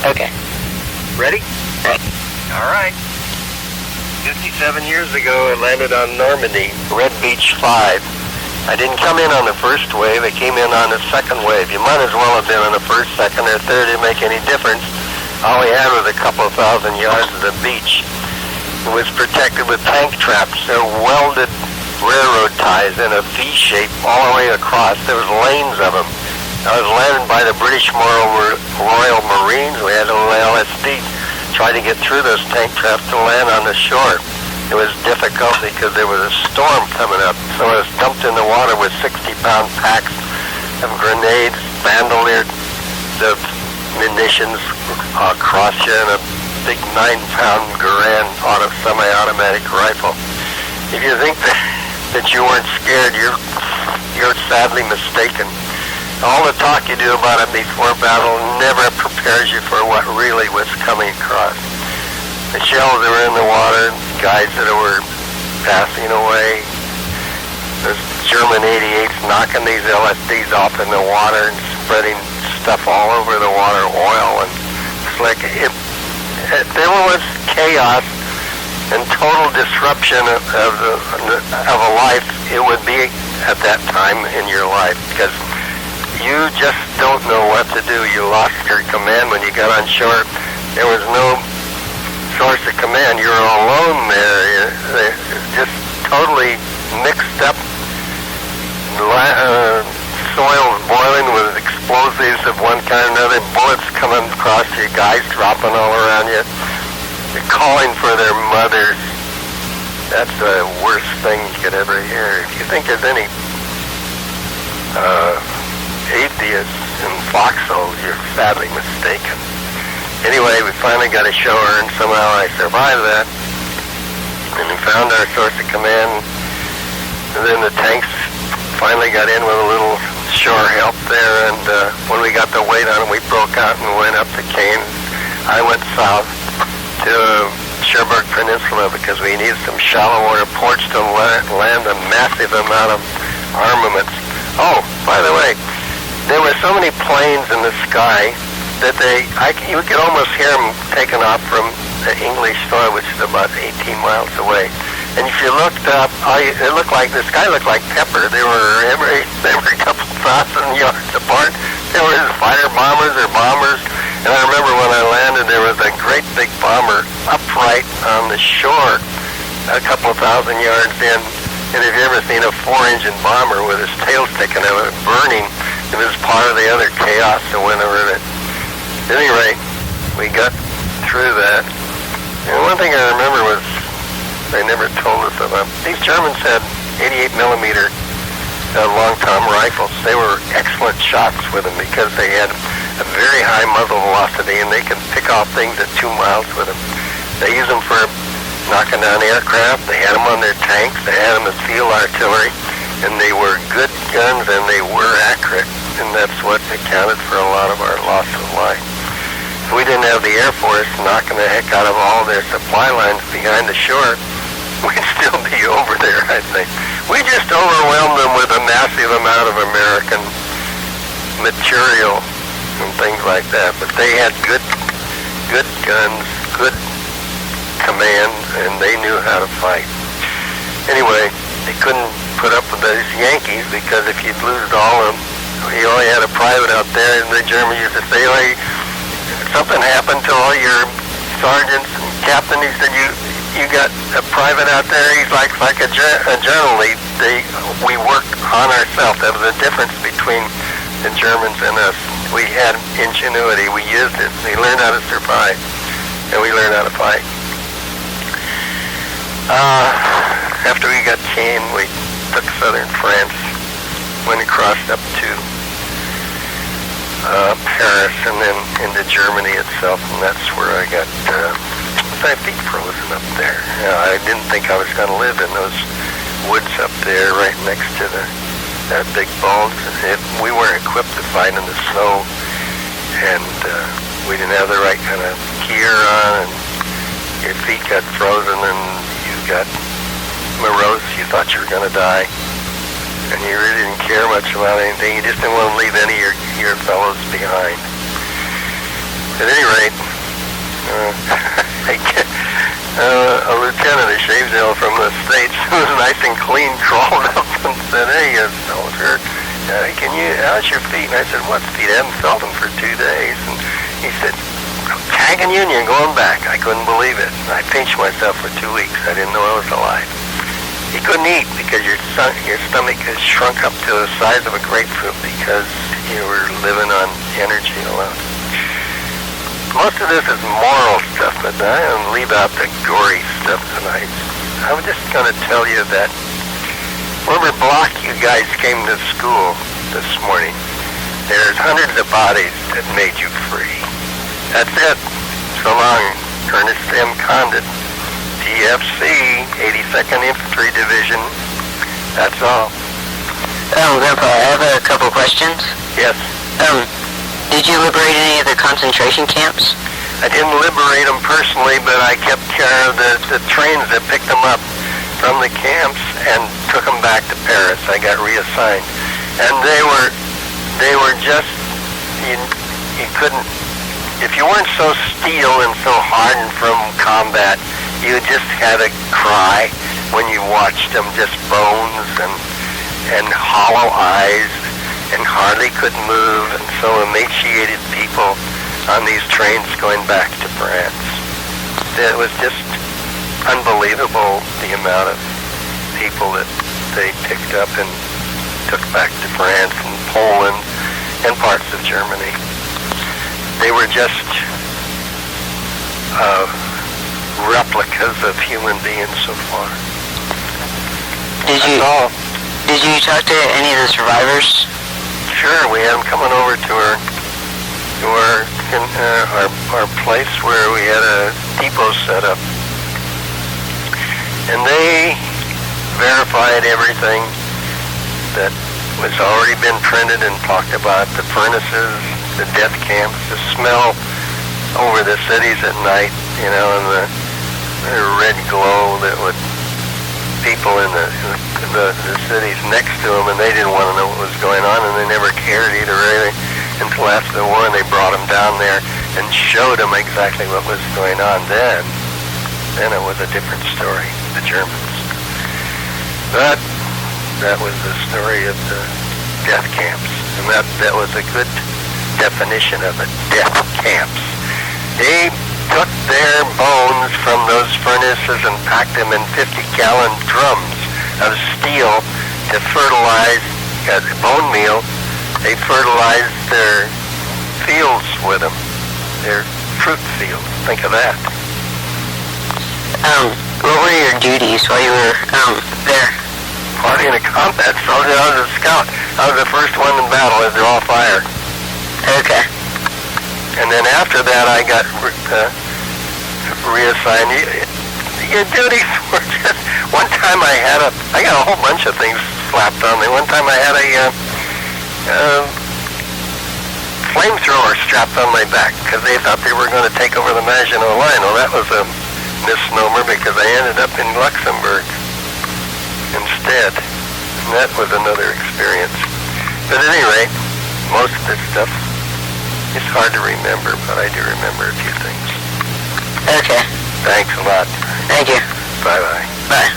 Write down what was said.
Okay. Ready? Right. All right. 57 years ago, I landed on Normandy, Red Beach 5. I didn't come in on the first wave. I came in on the second wave. You might as well have been on the first, second, or third. It didn't make any difference. All we had was a couple of thousand yards of the beach. It was protected with tank traps. They're welded railroad ties in a V shape all the way across. There was lanes of them. I was landed by the British Royal Marines. We had a little LSD. Tried to get through those tank traps to land on the shore. It was difficult because there was a storm coming up. So I was dumped in the water with 60-pound packs of grenades, bandolier, the munitions across you, and a big 9-pound Garand semi-automatic rifle. If you think that you weren't scared, you're sadly mistaken. All the talk you do about it before battle never prepares you for what really was coming across. The shells that were in the water, guys that were passing away, there's German 88s knocking these LSDs off in the water and spreading stuff all over the water, oil, and it's like there was chaos and total disruption of a life. It would be at that time in your life because you just don't know what to do. You lost your command when you got on shore. There was no source of command. You were alone there. Just totally mixed up. Soil boiling with explosives of one kind or another. Bullets coming across you. Guys dropping all around you. You're calling for their mothers. That's the worst thing you could ever hear. If you think there's any atheists in foxholes, you're sadly mistaken. Anyway, we finally got ashore, and somehow I survived that. And we found our source of command. And then the tanks finally got in with a little shore help there. And when we got the weight on it, we broke out and went up to Cairns. I went south to Cherbourg Peninsula because we needed some shallow water ports to land a massive amount of armaments. Oh, by the way, there were so many planes in the sky that you could almost hear them taking off from the English soil, which is about 18 miles away. And if you looked up, it looked like the sky looked like pepper. They were every couple thousand yards apart. There was fighter bombers or bombers. And I remember when I landed, there was a great big bomber upright on the shore, a couple of thousand yards in. And if you've ever seen a 4-engine bomber with his tail sticking out, burning, it was part of the other chaos that went over it. At any rate, we got through that. And one thing I remember was they never told us about. These Germans had 88 millimeter long-tom rifles. They were excellent shots with them because they had a very high muzzle velocity and they could pick off things at 2 miles with them. They used them for knocking down aircraft. They had them on their tanks. They had them as field artillery. And they were good guns and they were accurate. And that's what accounted for a lot of our loss of life. If we didn't have the Air Force knocking the heck out of all their supply lines behind the shore, we'd still be over there, I think. We just overwhelmed them with a massive amount of American material and things like that. But they had good guns, good command, and they knew how to fight. Anyway, they couldn't put up with those Yankees because if you'd lose all of them, you only had a private out there, and the Germans used to say, like, something happened to all your sergeants and captains. He said, you got a private out there. He's like a general. We worked on ourselves. That was the difference between the Germans and us. We had ingenuity. We used it. We learned how to survive, and we learned how to fight. After we got Caen, we took southern France, went across up to Paris, and then into Germany itself, and that's where I got 5 feet frozen up there. I didn't think I was going to live in those woods up there right next to that big Bulge. We weren't equipped to fight in the snow, and we didn't have the right kind of gear on, and your feet got frozen, and you got morose. You thought you were going to die, and you really didn't care much about anything. You just didn't want to leave any of your fellows behind. At any rate, a lieutenant of Shavesdale from the States who was nice and clean crawled up and said, "Hey, soldier, how's your feet?" And I said, "What feet? I haven't felt them for 2 days." And he said, "Tagging Union, going back." I couldn't believe it. I pinched myself for 2 weeks. I didn't know I was alive. You couldn't eat because your stomach has shrunk up to the size of a grapefruit because you were living on energy alone. Most of this is moral stuff, but I don't leave out the gory stuff tonight. I'm just going to tell you that whatever block you guys came to school this morning, there's hundreds of bodies that made you free. That's it. So long, Ernest M. Condit, TFC, 82nd Infantry Division. That's all. Grandpa, I have a couple questions. Yes. Did you liberate any of the concentration camps? I didn't liberate them personally, but I kept care of the trains that picked them up from the camps and took them back to Paris. I got reassigned. And they were just, you couldn't, if you weren't so steel and so hardened from combat, you just had to cry when you watched them, just bones and hollow eyes, and hardly could move, and so emaciated people on these trains going back to France. It was just unbelievable, the amount of people that they picked up and took back to France and Poland and parts of Germany. They were just replicas of human beings so far. Did you talk to any of the survivors? Sure, we had them coming over to our place where we had a depot set up, and they verified everything that was already been printed and talked about: the furnaces, the death camps, the smell over the cities at night, and the red glow that would people in the cities next to them, and they didn't want to know what was going on, and they never cared either, really, until after the war, and they brought them down there and showed them exactly what was going on. Then it was a different story, the Germans. But that was the story of the death camps, and that was a good definition of it, death camps. They took their bones from those furnaces and packed them in 50-gallon drums of steel to fertilize bone meal. They fertilized their fields with them, their fruit fields. Think of that. What were your duties while you were there? Party in a combat soldier. I was a scout. I was the first one in battle as they're all fired. Okay. And then after that, I got reassigned. Your duties were just... One time I got a whole bunch of things slapped on me. One time I had a flamethrower strapped on my back because they thought they were going to take over the Maginot Line. Well, that was a misnomer because I ended up in Luxembourg instead. And that was another experience. But at any rate, most of this stuff, it's hard to remember, but I do remember a few things. Okay. Thanks a lot. Thank you. Bye-bye. Bye.